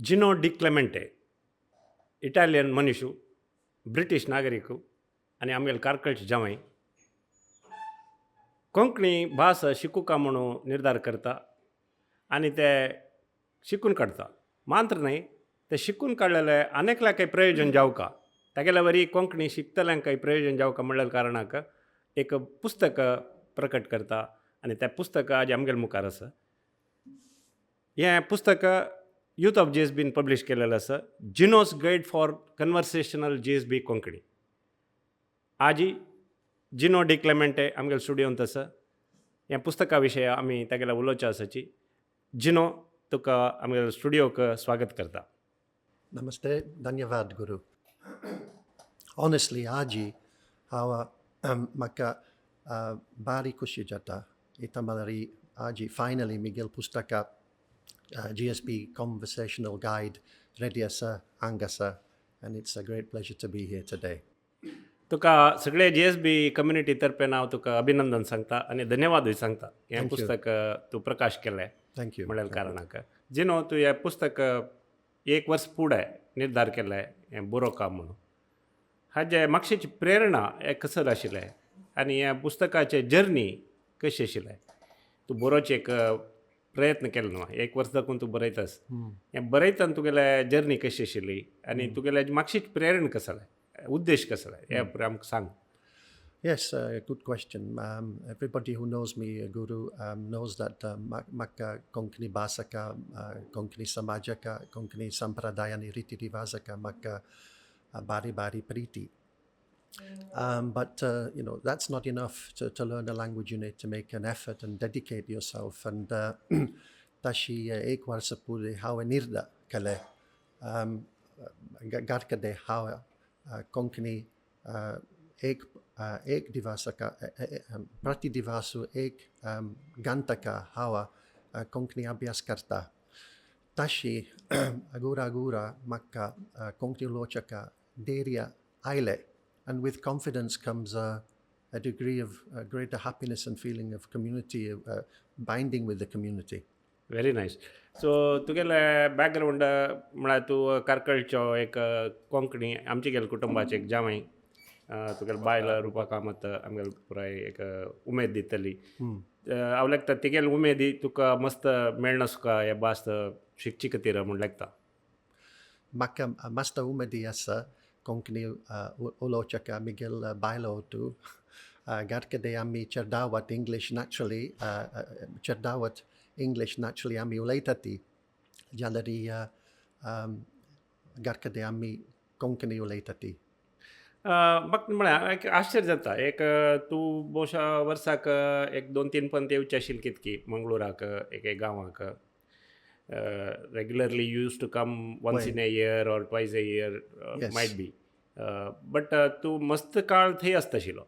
जिनो D Clemente Italian मनीषू British नागरिकू आणि आमगेले कारकळचे जावई कोंकणी भास शिकूका म्हणून निर्धार करता आणि ते शिकून काढता मात्र नाही ते शिकून काडलेले अनेकल्या काही प्रयोजन जावका तागेल्या वरी कोंकणी शिकतल्यांक काही प्रयोजन जावका म्हणल्या कारणाक एक पुस्तक प्रकट करता आणि त्या पुस्तक आज आमगेले मुखार आसा. हें पुस्तक यूथ ऑफ GSBन पब्लीश केलेलं आसा. जिनोस guide for conversational GSB Konkani. आजी जिनो डी क्लेमेंटे आमगेले स्टुडियोंत आसा. ह्या पुस्तका विशयी आमी तागेल्या उलोवचे आसाची. जिनो तुका आमगेल्या स्टुडियोक स्वागत करता. Namaste, Dhanyavad Guru. Honestly, Aji, how maka bari kushi jata, itamalari Aji, finally Miguel Pustaka, GSB Conversational Guide, Rediasa, Angasa, and it's a great pleasure to be here today. तुका सगळे GSB कम्युनिटी तर्फे नाव तुका अभिनंदन सांगता आणि धन्यवादूय सांगता. हें पुस्तक तू प्रकाश केलें Thank you. म्हणल्या कारणाक. जिनो तू हें पुस्तक 1 वर्स फुडें निर्धार केलें हें बरोवका म्हणून. हाजे मागशेची प्रेरणा हें कसर आशिल्लें आनी ह्या पुस्तकाचे जर्नी कशी आशिल्लें. तूं बरोवचे एक प्रयत्न केलो न्हू 1 वर्स दाखून तूं बरयतास. हें बरयतना तुगेले जर्नी कशी आशिल्ली आनी तुगेले मागशेची प्रेरण कसो जालें उद्देश कसो जालें हें आमकां सांग. Yes, good question. Everybody who knows me, Guru, knows that Makka Konkani Basaka, Konkani Samajaka, Konkani Sampradayani Riti Rivasaka, Makka Bari Bari Priti. But, that's not enough to learn a language. You need to make an effort and dedicate yourself. And Tashi ek varsa pure hawa nirda kale. Garkade hawa Konkani एक दिवस का प्रति दिवस एक घंटा का हवा कोंकणी अभ्यास करता. तशी अगुरा अगुरा मक्का कोंकणी लोचका धैर्य आइले. And with confidence comes a degree of greater happiness and feeling of community, binding with the community. Very nice. So तुगेले बॅकग्राऊंड म्हळ्यार तूं कारकळचो एक कोंकणी आमचे गेले कुटुंबाचे एक जावई तुगेले बायल रुपा कामत आमगेले पुराय एक उमेद दितली. हांव लागता तिगेले उमेदी तुका मस्त मेळना सुका हे भास शिकचे खातीर म्हूण लागता. म्हाका मस्त उमेदी आसा कोंकणी उलोवचेका Miguel बायलो तूं. गारकदे आमी चेडवात इंग्लीश नॅचरली चेडवात इंग्लीश नॅचरली आमी उलयताती जाल्यार गारकदे आमी कोंकणी उलयताती. म्हाका म्हळ्यार एक आश्चर्य जाता एक तूं भोवशा वर्साक एक 2-3 पंत येवचे आशिल्ले कितकी मंगळुराक एक गांवाक regularly use to come once in a year or twice a year might be. But तूं मस्त काळ थंय आसता आशिल्लो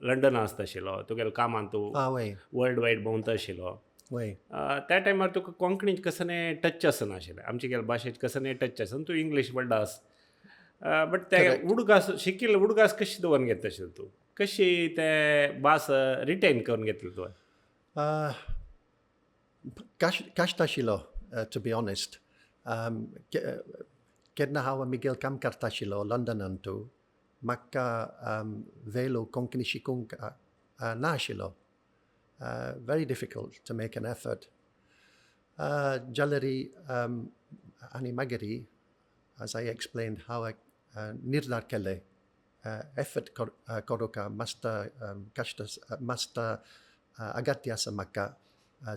लंडना आसता आशिल्लो तुगेले कामान तूं वर्ल्ड वायड भोंवता आशिल्लो. त्या टायमार तुका कोंकणी कसने टच आसना आशिल्लें आमचे गेले भाशेचे कसने टच आसना तूं इंग्लीश म्हणटास. बट ते उडगास शिकिल्ले उडगास कशी दवरून घेतले आशिल्लो तूं कशी ते भास रिटेन करून घेतले तुवें. कश्ट आशिल्लो to be honest. Keďna hawa Miguel काम करता आशिल्लो लंडनान तूं म्हाका वेलो कोंकणी शिकूंक ना आशिल्लो. Very difficult to make an effort. Jaleri आनी मागीर as I explained how निर्धार केले effort करूंका मस्त कश्ट मस्त अगत्य आसा म्हाका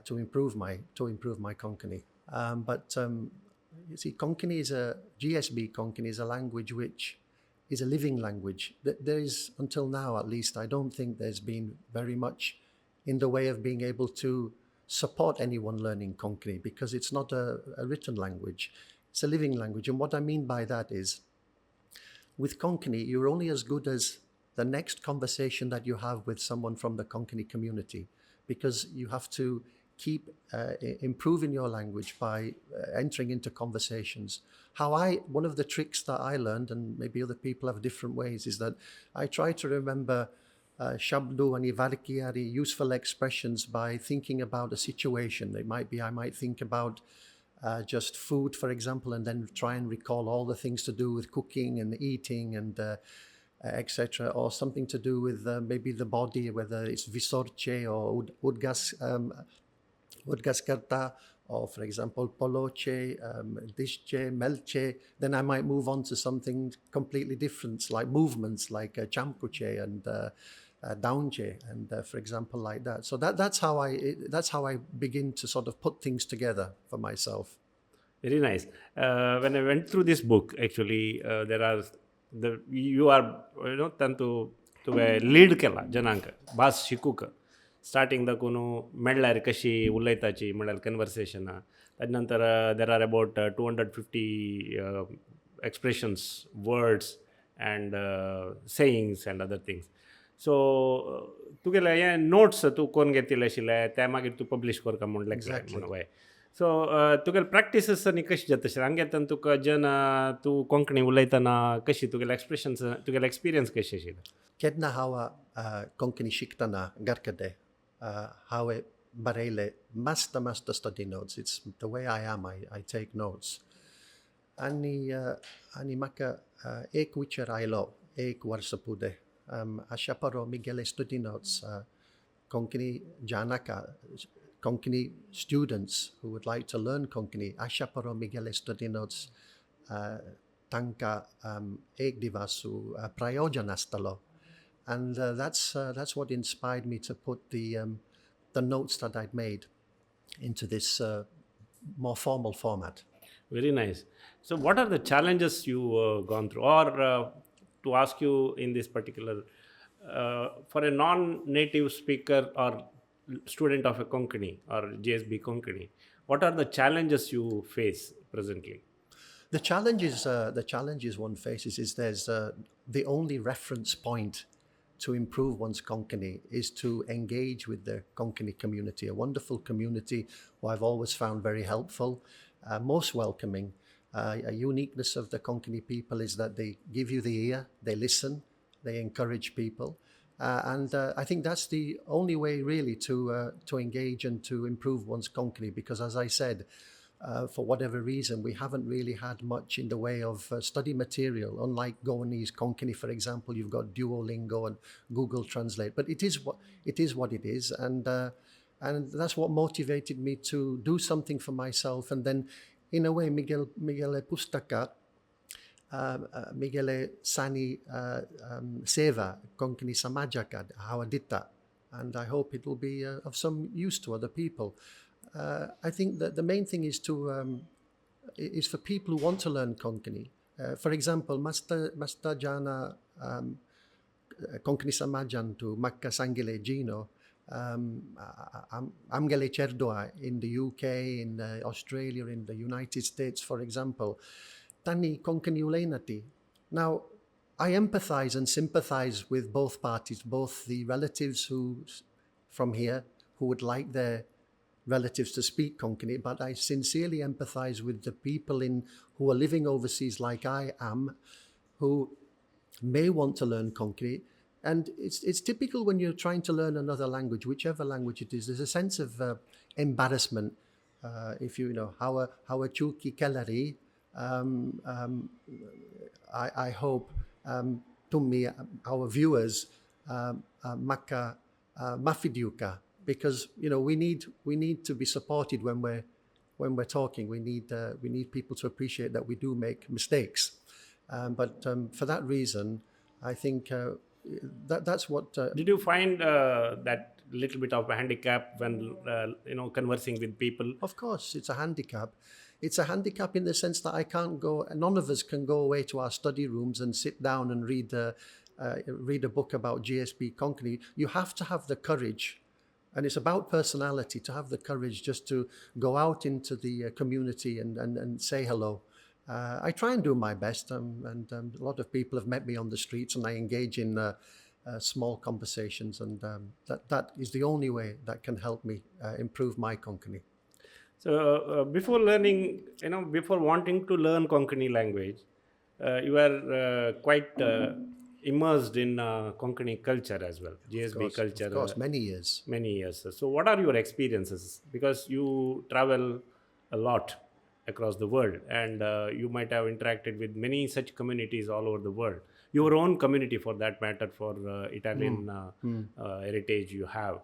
to improve my Konkani. But you see, Konkani is GSB Konkani is a language which is a living language. There is, until now at least, I don't think there's been very much in the way of being able to support anyone learning Konkani because it's not a written language. It's a living language. And what I mean by that is, with Konkani, you're only as good as the next conversation that you have with someone from the Konkani community because you have to keep improving your language by entering into conversations. One of the tricks that I learned, and maybe other people have different ways, is that I try to remember shabdu and useful expressions by thinking about a situation. I might think about just food, for example, and then try and recall all the things to do with cooking and eating and etc., or something to do with maybe the body, whether it's visorce or udgaskarta, or for example, poloche, dishche, melche. Then I might move on to something completely different, like movements, like champuche and downche, and for example, like that. So that's how I begin to sort of put things together for myself. Very nice. When I went through this book, actually, you are तुवें lead केला जनांक भास शिकूक starting दाखून मेळ्ळ्यार कशी उलयताची म्हळ्यार कन्वर्सेशनां ताजे नंतर there are about 250 expressions words and sayings and other things so तुगेले हे नोट्स तूं कोण घेतिल्ले आशिल्ले ते मागीर तूं पब्लीश करता म्हण Exactly. म्हणून सो तुगेले प्रॅक्टीसीस आनी कशी जाता आशिल्ले हांगा येतना तुका जेन्ना तूं कोंकणी उलयतना कशी तुगेले एक्सप्रेशन्स तुगेले एक्सपिरियन्स कशे आशिल्ले Kedna hawa konkani shiktana garkade, hawe barele master study notes. It's the way I am. I take notes. Ani maka ek wicher ailo, ek warsapude. Ashaparo Miguel study notes. Konkani janaka, Konkani students who would like to learn Konkani. Ashaparo Miguel study notes. Tanka ek divasu prayojanastalo. And that's what inspired me to put the notes that I'd made into this more formal format. Very nice. So what are the challenges you gone through, or to ask you in this particular for a non-native speaker or student of a Konkani or GSB Konkani, what are the challenges you face presently? The challenges one faces is there's the only reference point to improve one's Konkani is to engage with the Konkani community, a wonderful community who I've always found very helpful, most welcoming. A uniqueness of the Konkani people is that they give you the ear, they listen, they encourage people. And I think that's the only way really to engage and to improve one's Konkani, because as I said, for whatever reason, we haven't really had much in the way of study material. Unlike Goanese Konkani, for example, you've got Duolingo and Google Translate. But it is what it is, and that's what motivated me to do something for myself. And then, in a way, Miguel Pustaka, Miguel Sani Seva Konkani Samajaka Hawadita, and I hope it will be of some use to other people. I think that the main thing is is for people who want to learn Konkani. For example, Masta Jana Konkani Samajan to Makka Sangile Gino, Amgale Cherdoa in the UK, in Australia, in the United States, for example. Tani Konkani Ulenati. Now, I empathize and sympathize with both parties, both the relatives from here who would like their relatives to speak Konkani, but I sincerely empathize with the people who are living overseas like I am, who may want to learn Konkani. And it's typical when you're trying to learn another language, whichever language it is, there's a sense of embarrassment. If you know, how a chuki kelari, I hope tummi our viewers maka mafidiuka, because we need to be supported when we're talking. We need people to appreciate that we do make mistakes, but for that reason, I think that's what. Did you find that little bit of a handicap when conversing with people? Of course, it's a handicap. It's a handicap in the sense that I can't go. None of us can go away to our study rooms and sit down and read a book about GSB Konkani. You have to have the courage. And it's about personality, to have the courage just to go out into the community and say hello. I try and do my best, and a lot of people have met me on the streets, and I engage in small conversations, and that is the only way that can help me improve my Konkani. So before learning, before wanting to learn Konkani language, you were quite immersed in Konkani culture as well, GSB culture. Of course, many years. Many years. So what are your experiences? Because you travel a lot across the world, and you might have interacted with many such communities all over the world. Your own community, for that matter, for Italian heritage you have,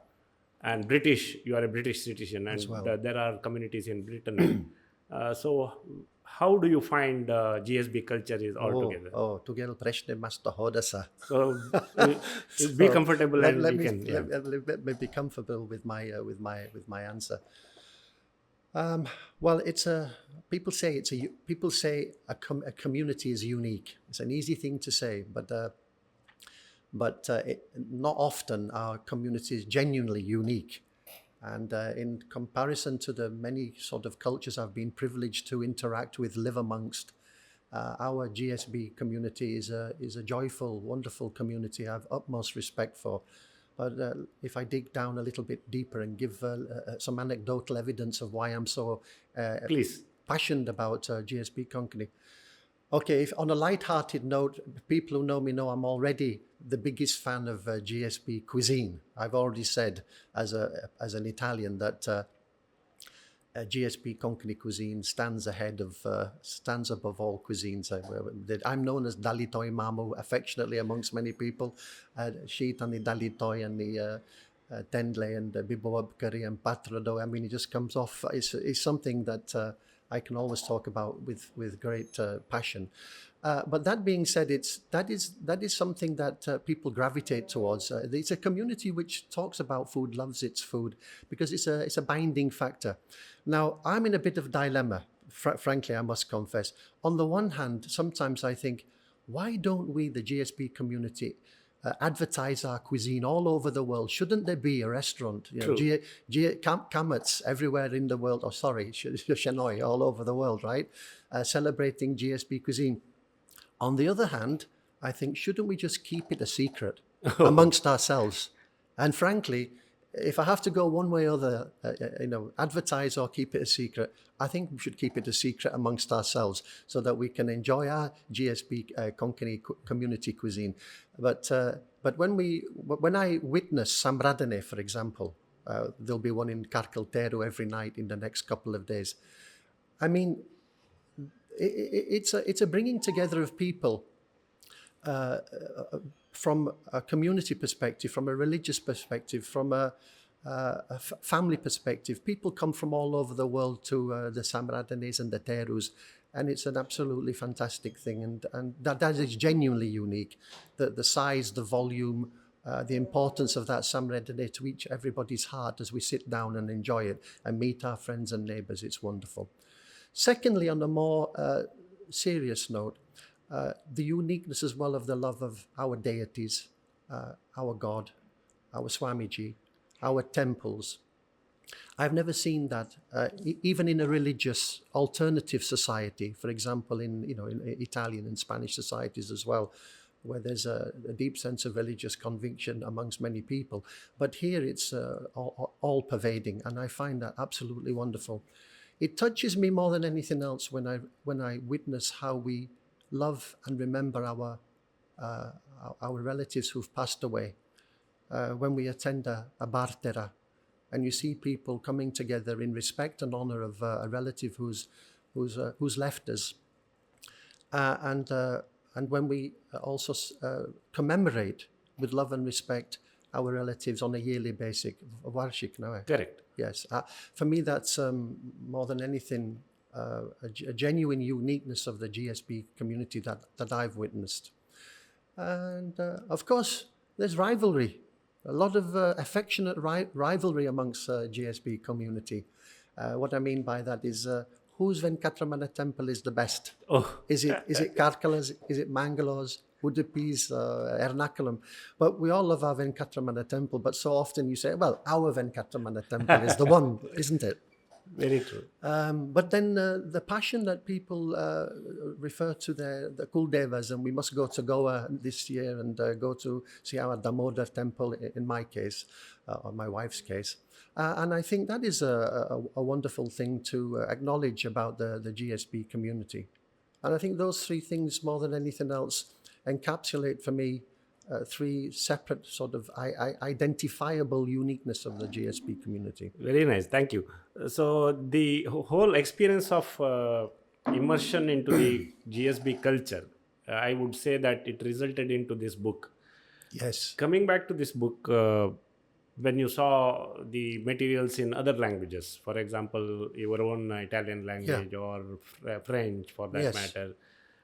and British, you are a British citizen, and well. there are communities in Britain. So, how do you find GSB culture is all together? Tu gel prešne masto hodasa. So, be comfortable, let, and let you me, can. Yeah. let me be comfortable with my answer. Well, people say a community is unique. It's an easy thing to say, but not often are communities genuinely unique. And in comparison to the many sort of cultures I've been privileged to interact with, live amongst, our GSB community is a joyful, wonderful community I have utmost respect for. But if I dig down a little bit deeper and give some anecdotal evidence of why I'm so Please. passionate about GSB Konkani. Okay, if on a light-hearted note, people who know me know I'm already the biggest fan of GSB cuisine. I've already said, as an Italian, that GSB Konkani cuisine stands above all cuisines. I'm known as Dalitoi Mamu affectionately amongst many people. Sheet and the Dalitoi and the Tendle and the Bibobab and Patrado. I mean, it just comes off. It's something that I can always talk about with great passion. But that being said, that is something that people gravitate towards. It's a community which talks about food, loves its food, because it's a binding factor. Now, I'm in a bit of dilemma, frankly, I must confess. On the one hand, sometimes I think, why don't we, the GSB community, advertise our cuisine all over the world? Shouldn't there be a restaurant? Kamats everywhere in the world, Shanoi all over the world, right? Celebrating GSB cuisine. On the other hand, I think, shouldn't we just keep it a secret amongst ourselves? And frankly, if I have to go one way or the other, advertise or keep it a secret, I think we should keep it a secret amongst ourselves so that we can enjoy our GSB Konkani community cuisine. But when I witness Samradane, for example, there'll be one in Karkalteru every night in the next couple of days. I mean, it's a bringing together of people from a community perspective, from a religious perspective, from a family perspective. People come from all over the world to the Samradanes and the Terus, and it's an absolutely fantastic thing. And that is genuinely unique. The size, the volume, the importance of that Samradane to everybody's heart as we sit down and enjoy it and meet our friends and neighbours. It's wonderful. Secondly, on a more serious note, the uniqueness as well of the love of our deities, our God, our Swamiji, our temples. I've never seen that even in a religious alternative society, for example, in Italian and Spanish societies as well, where there's a deep sense of religious conviction amongst many people. But here it's all pervading, and I find that absolutely wonderful. It touches me more than anything else when I witness how we love and remember our relatives who've passed away. When we attend a bartera, and you see people coming together in respect and honor of a relative who's left us, and when we also commemorate with love and respect our relatives on a yearly basis. Correct. Yes. For me, that's more than anything a genuine uniqueness of the GSB community that I've witnessed. And of course, there's rivalry. A lot of affectionate rivalry amongst GSB community. What I mean by that is whose Venkatramana temple is the best? Oh. Is it Karkala's? Is it Mangalore's? Udupi's, Ernakulam? But we all love our Venkatramana temple, but so often you say, well, our Venkatramana temple is the one, isn't it? Very true. But then the passion that people refer to the Kuldevas, and we must go to Goa this year and go to see our Damodar temple, in my case, or my wife's case. And I think that is a wonderful thing to acknowledge about the GSB community. And I think those three things, more than anything else, encapsulate for me three separate sort of identifiable uniqueness of the GSB community. Very nice, thank you. So the whole experience of immersion into the GSB culture, I would say that it resulted into this book. Yes. Coming back to this book, when you saw the materials in other languages, for example, your own Italian language or French for that Yes. matter,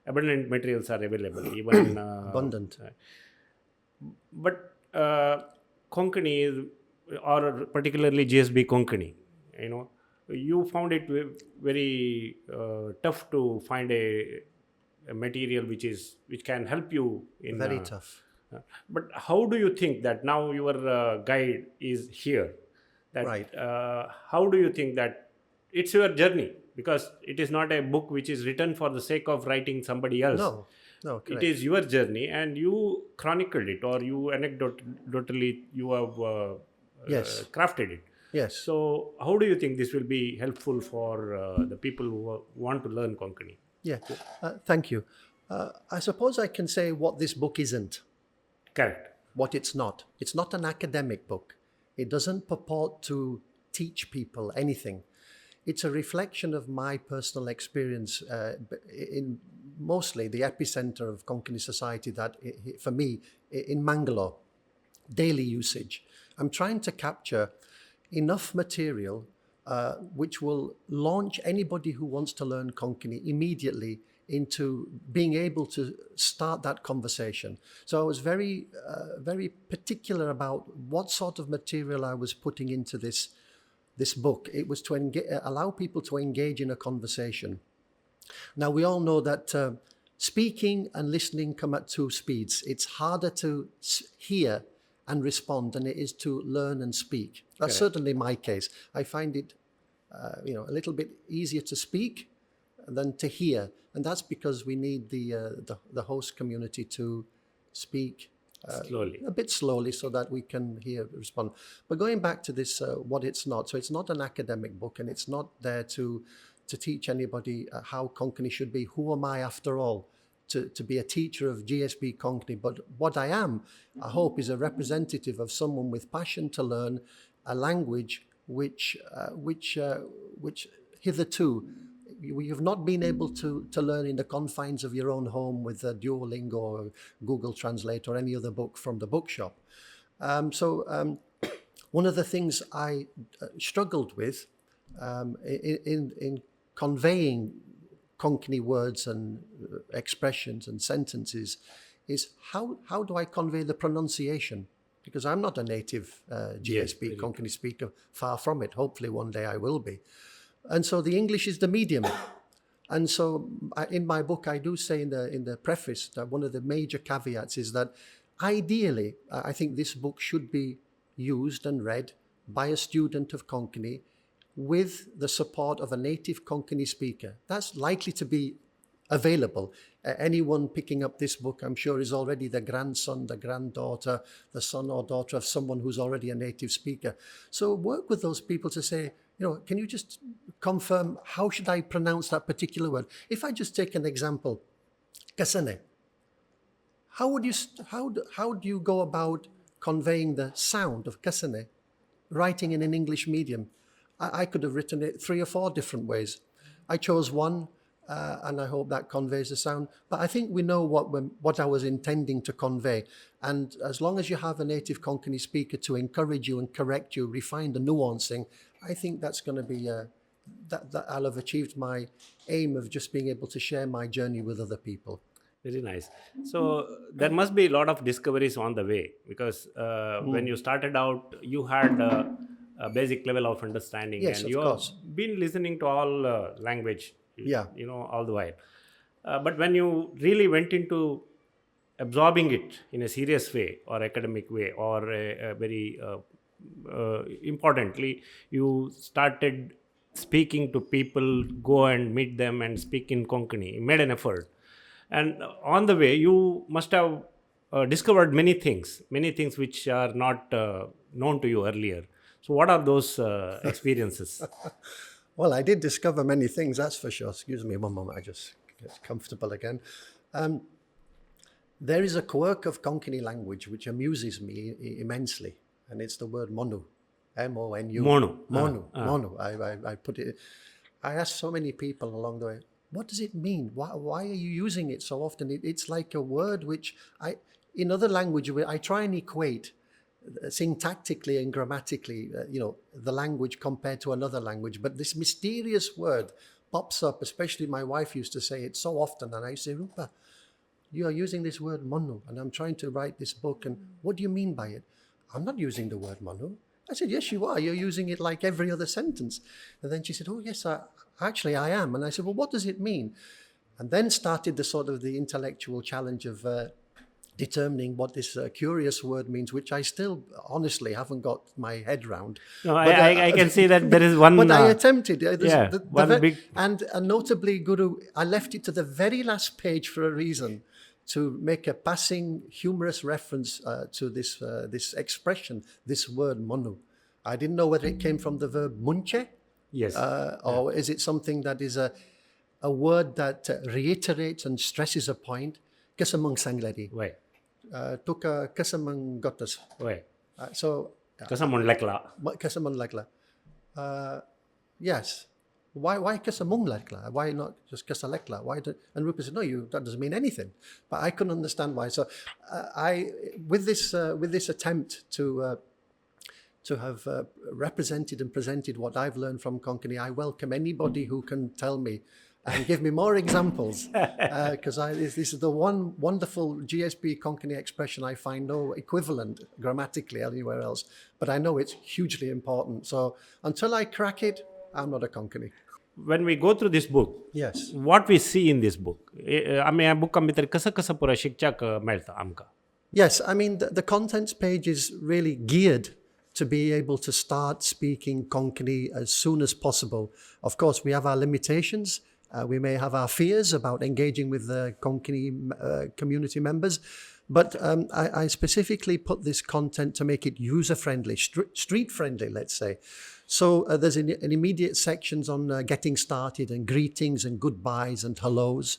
abundant materials are available, even Abundant. But Konkani is, or particularly GSB Konkani, you found it very tough to find a material which can help you in Very tough. But how do you think that now your guide is here? That Right. How do you think that it's your journey? Because it is not a book which is written for the sake of writing somebody else. No, It correct. is your journey, and you chronicled it, or you anecdotally you have Yes. crafted it. Yes. So, how do you think this will be helpful for the people who want to learn Konkani? Yeah. Thank you. I suppose I can say what this book isn't, Correct. what it's not. It's not an academic book. It doesn't purport to teach people anything. It's a reflection of my personal experience in mostly the epicenter of Konkani society, that for me, in Mangalore, daily usage. I'm trying to capture enough material which will launch anybody who wants to learn Konkani immediately into being able to start that conversation. So I was very particular about what sort of material I was putting into this book. It was to allow people to engage in a conversation. Now, we all know that speaking and listening come at two speeds. It's harder to hear and respond than it is to learn and speak. That's certainly my case. I find it a little bit easier to speak than to hear. And that's because we need the host community to speak Slowly. a bit slowly so that we can hear, respond. But going back to this, what it's not. So it's not an academic book, and it's not there to teach anybody how Konkani should be. Who am I, after all, to be a teacher of GSB Konkani? But what I am, I hope, is a representative of someone with passion to learn a language which hitherto you've not been able to learn in the confines of your own home with Duolingo or Google Translate or any other book from the bookshop. One of the things I struggled with in conveying Konkani words and expressions and sentences is how do I convey the pronunciation? Because I'm not a native GSB Konkani speaker, far from it. Hopefully one day I will be. And so the English is the medium. And so in my book, I do say in the preface that one of the major caveats is that ideally, I think this book should be used and read by a student of Konkani with the support of a native Konkani speaker. That's likely to be available. Anyone picking up this book, I'm sure, is already the grandson, the granddaughter, the son or daughter of someone who's already a native speaker. So work with those people to say, can you just confirm how should I pronounce that particular word? If I just take an example, kasane, how do you go about conveying the sound of kasane, writing in an English medium? I could have written it 3 or 4 different ways. I chose one, and I hope that conveys the sound. But I think we know what I was intending to convey. And as long as you have a native Konkani speaker to encourage you and correct you, refine the nuancing, I think that's going to be that I'll have achieved my aim of just being able to share my journey with other people. Very nice. So there must be a lot of discoveries on the way, because when you started out, you had a basic level of understanding, Yes, and of you course. have been listening to all language, Yeah. all the while. But when you really went into absorbing it in a serious way or academic way, or a very importantly, you started speaking to people, go and meet them and speak in Konkani, made an effort. And on the way, you must have discovered many things which are not known to you earlier. So what are those experiences? Well, I did discover many things, that's for sure. Excuse me one moment, I just get comfortable again. There is a quirk of Konkani language which amuses me immensely, and it's the word monu, M-O-N-U. Monu. Monu. I put it. I asked so many people along the way, what does it mean? Why are you using it so often? It's like a word which in other language, I try and equate syntactically and grammatically, the language compared to another language. But this mysterious word pops up, especially my wife used to say it so often. And I say, Rupa, you are using this word monu, and I'm trying to write this book. And what do you mean by it? I'm not using the word monu. I said, yes, you are. You're using it like every other sentence. And then she said, oh, yes, actually I am. And I said, well, what does it mean? And then started the intellectual challenge of determining what this curious word means, which I still honestly haven't got my head round. No, But, I can see that there is one. But I attempted. Big. And notably, Guru, I left it to the very last page for a reason, to make a passing humorous reference to this expression, this word monu. I didn't know whether it came from the verb munche, Yes. or is it something that is a word that reiterates and stresses a point. Kesamang sangladi. Why? Tuka kesamang gotas. Why? So Kasamon lekla. kesamang lekla. Yes. Why kesamung lekla? Why not just kesalekla? And Rupa said, no, that doesn't mean anything. But I couldn't understand why. So with this attempt to have represented and presented what I've learned from Konkani, I welcome anybody who can tell me and give me more examples, because this is the one wonderful GSB Konkani expression I find no equivalent grammatically anywhere else, but I know it's hugely important. So until I crack it, I'm not a Konkani. When we go through this book, Yes. what we see in this book, आम्ही book भितर कसं पुरा शिक्षक मेळता आमका. Yes, I mean, the contents page is really geared to be able to start speaking Konkani as soon as possible. Of course, we have our limitations. We may have our fears about engaging with the Konkani community members, but I specifically put this content to make it user-friendly, street-friendly, let's say. So there's an immediate sections on getting started and greetings and goodbyes and hellos.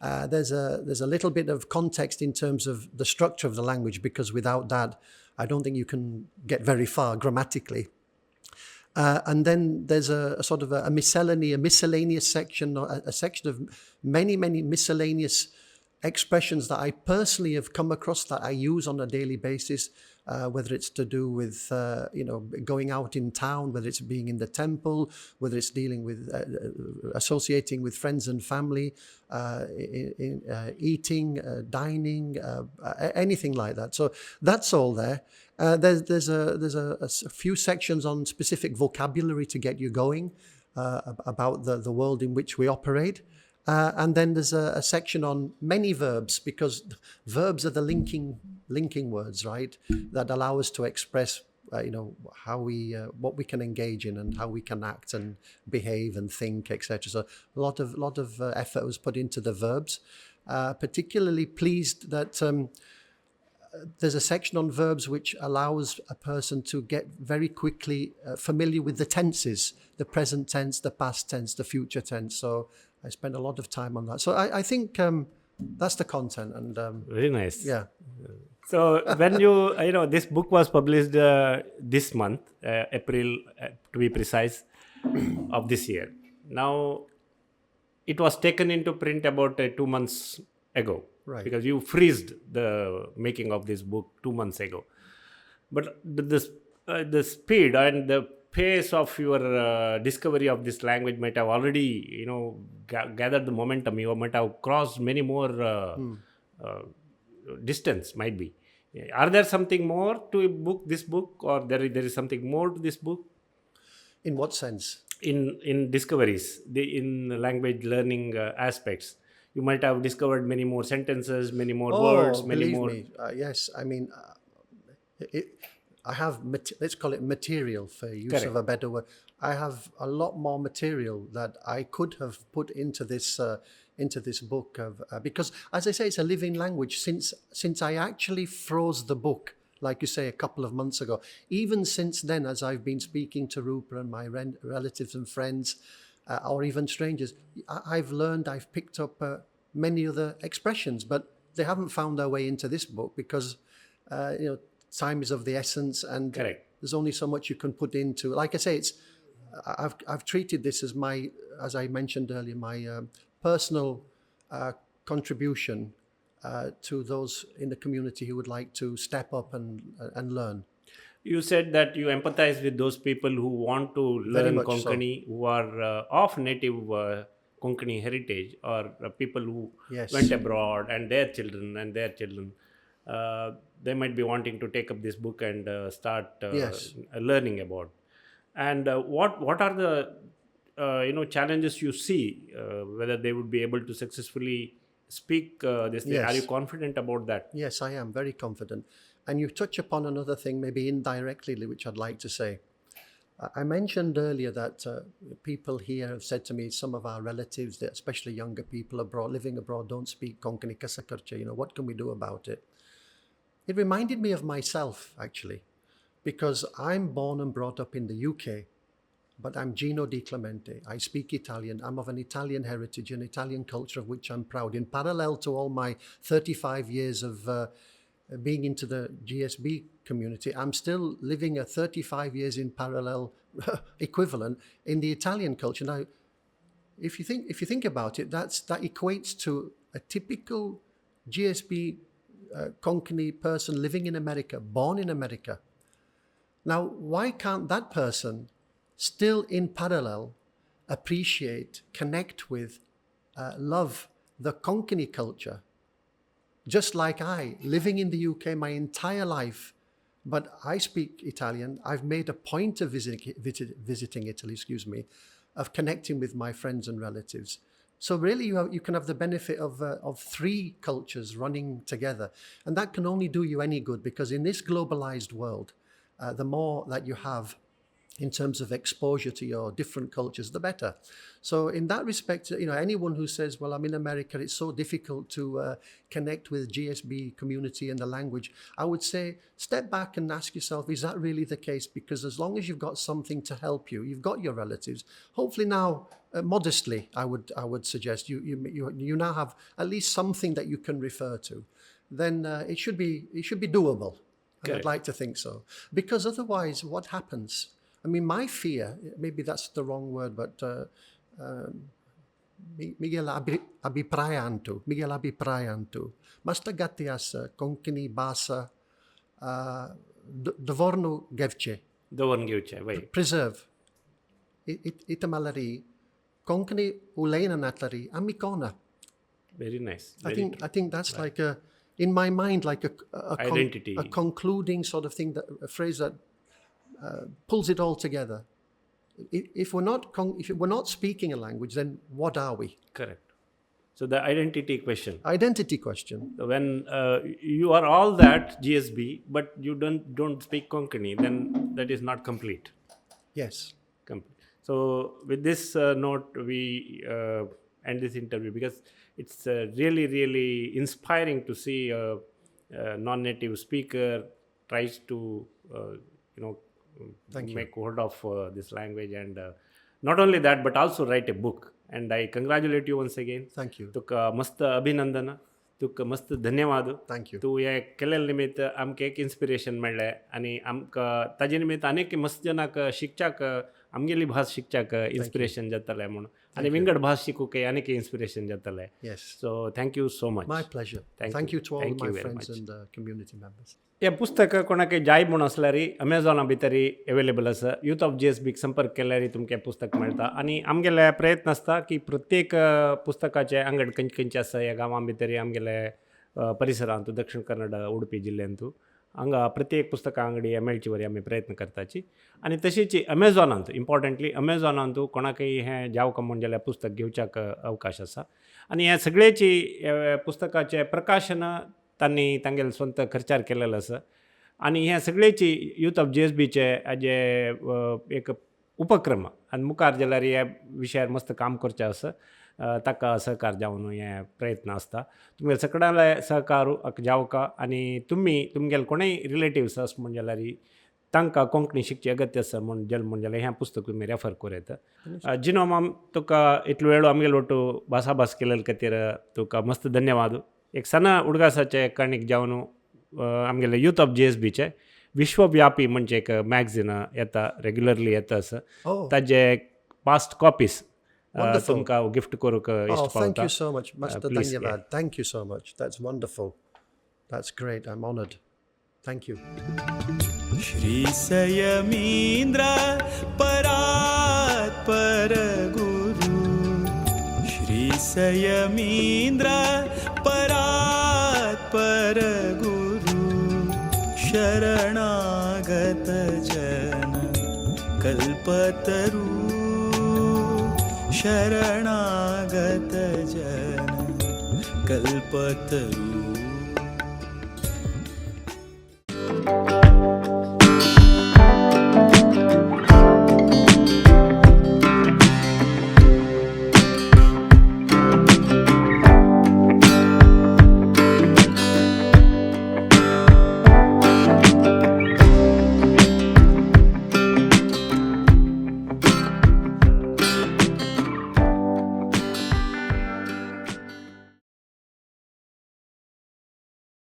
There's a little bit of context in terms of the structure of the language, because without that, I don't think you can get very far grammatically. And then there's a sort of a miscellaneous section, a section of many miscellaneous expressions that I personally have come across that I use on a daily basis, whether it's to do with going out in town, whether it's being in the temple, whether it's dealing with associating with friends and family, eating, dining, anything like that. So that's all there. There's a few sections on specific vocabulary to get you going about the world in which we operate. And then there's a section on many verbs, because verbs are the linking words, right? That allow us to express, how what we can engage in and how we can act and behave and think, etc. So a lot of effort was put into the verbs. Particularly pleased that there's a section on verbs which allows a person to get very quickly familiar with the tenses, the present tense, the past tense, the future tense. So I spend a lot of time on that. So I think that's the content. And Very nice. yeah. So when this book was published this month, April to be precise, of this year. Now, it was taken into print about 2 months ago. Right. Because you freezed the making of this book 2 months ago. But the speed and the pace of your discovery of this language might have already, gathered the momentum. You might have crossed many more distance, might be. Are there something more to this book, or there is something more to this book? In what sense? In discoveries, in language learning aspects. You might have discovered many more sentences, many more words, many more. Believe me, yes. I mean, I have, let's call it material, for use Correct. of a better word. I have a lot more material that I could have put into this book, because, as I say, it's a living language. Since I actually froze the book, like you say, a couple of months ago, even since then, as I've been speaking to Rupa and my relatives and friends, or even strangers, I've picked up many other expressions, but they haven't found their way into this book because time is of the essence, and Correct. there's only so much you can put into. Like I say, I've treated this as as I mentioned earlier, my personal contribution to those in the community who would like to step up and learn. You said that you empathize with those people who want to Very learn much so. Konkani, who are of native Konkani heritage, or people who Yes. went abroad, and their children. They might be wanting to take up this book and start Yes. learning about. And what are the challenges you see, whether they would be able to successfully speak this thing? Yes. Are you confident about that? Yes, I am very confident. And you touch upon another thing, maybe indirectly, which I'd like to say. I mentioned earlier that people here have said to me, some of our relatives, especially younger people living abroad, don't speak Konkani Kasakarcha. What can we do about it? It reminded me of myself, actually, because I'm born and brought up in the UK, but I'm Gino Di Clemente. I speak Italian. I'm of an Italian heritage and Italian culture, of which I'm proud. In parallel to all my 35 years of being into the GSB community, I'm still living a 35 years in parallel equivalent in the Italian culture. Now, if you think about it, that equates to a typical GSB Konkani person living in America, born in America. Now, why can't that person still in parallel appreciate, connect with, love the Konkani culture? Just like I, living in the UK my entire life, but I speak Italian. I've made a point of visiting Italy, of connecting with my friends and relatives. So really you can have the benefit of three cultures running together. And that can only do you any good, because in this globalized world, the more that you have in terms of exposure to your different cultures, the better. So in that respect, anyone who says, well, I'm in America, it's so difficult to connect with GSB community and the language, I would say, step back and ask yourself, is that really the case? Because as long as you've got something to help you, you've got your relatives, hopefully now, modestly, I would suggest, you now have at least something that you can refer to, then it should be doable. And I'd like to think so. Because otherwise, what happens? I mean, my fear, maybe that's the wrong word, but Miguel abiprayantu, mastagatias Konkani basa dvornu gevche. Preserve. Itamalari Konkani ulena natari amikona. Very nice. I think that's like in my mind, like a identity, a concluding sort of thing, a phrase that pulls it all together. If we're not speaking a language, then what are we? Correct. So the identity question. When you are all that GSB, but you don't speak Konkani, then that is not complete. Yes. Complete. So with this note, we end this interview, because it's really, really inspiring to see a non-native speaker tries to make hold of this language, and not only that, but also write a book. And I congratulate you once again. Thank you. तुका मस्त अभिनंदन, तुका मस्त धन्यवाद. Thank you. तू हे केलेल्या निमित्त आमकां एक इन्स्पिरेशन मेळ्ळें, आनी आमकां ताजे निमित्त अनेक मस्त जनाक शिकच्याक आमगेली भास शिकच्याक इन्स्पिरेशन जातलें म्हणून, आनी विंगड भास शिकूंक अनेक इन्स्पिरेशन जातलें. Yes. So thank you so much. My pleasure. Thank you to all my friends and community members. हे पुस्तक कोणाक जाय म्हूण आसल्यार अमेझॉना भितरी अवेलेबल आसा. यूथ ऑफ GSBक संपर्क केल्यार तुमकां पुस्तक मेळटा. आनी आमगेले प्रयत्न आसता की प्रत्येक पुस्तकाचे अंगड खंयचे खंयचे आसा ह्या गांवां भितरी आमगेले परिसरांत, दक्षिण कन्नड उडपी जिल्ल्यांत हांगा प्रत्येक पुस्तकां अंगडी मेळची वरी आमी प्रयत्न करताची. आनी तशीच अमेझॉनांत, इम्पॉर्टंटली अमेझॉनांत कोणाकय हें जावका म्हण जाल्यार पुस्तक घेवच्याक अवकाश आसा. आनी हे सगळेची पुस्तकाचे प्रकाशन तांणी तांगेले स्वंत खर्चार केलेलें आसा. आनी हे सगळेची यूथ ऑफ GSBचे हाजे एक उपक्रम, आनी मुखार जाल्यार ह्या विशयार मस्त काम करचें आसा. ताका सहकार जावन हे प्रयत्न आसता. तुमगे सगळ्यांले सहकार जावका. आनी तुमगेले कोणूय रिलेटिव्स आसा म्हण जाल्यार तांकां कोंकणी शिकची अगत्य आसा म्हण जाल्यार हें पुस्तक तुमी रेफर करूं येता. जिनो माम, तुका इतलो वेळ आमगेलो भासाभास केलेले खातीर तुका मस्त धन्यवाद. एक सना उडगासाचे कणीक जावन आमगेले यूथ ऑफ GSBचे विश्वव्यापी म्हणजे एक मॅगझीन येता रेग्युलरली येता Oh. ताजे पास्ट कॉपीज Wonderful. तुमकां गिफ्ट करूंक Oh, इश्ट thank पावता you so much. Master please, Dhanyavad. Thank you so much. That's wonderful. That's great. I'm honored. Thank you. Shri Samyamindra परात् परगुरु श्री संयमींद्र परात् परगुरु शरणागत जन कल्पतरु शरणागत जन कल्पतरु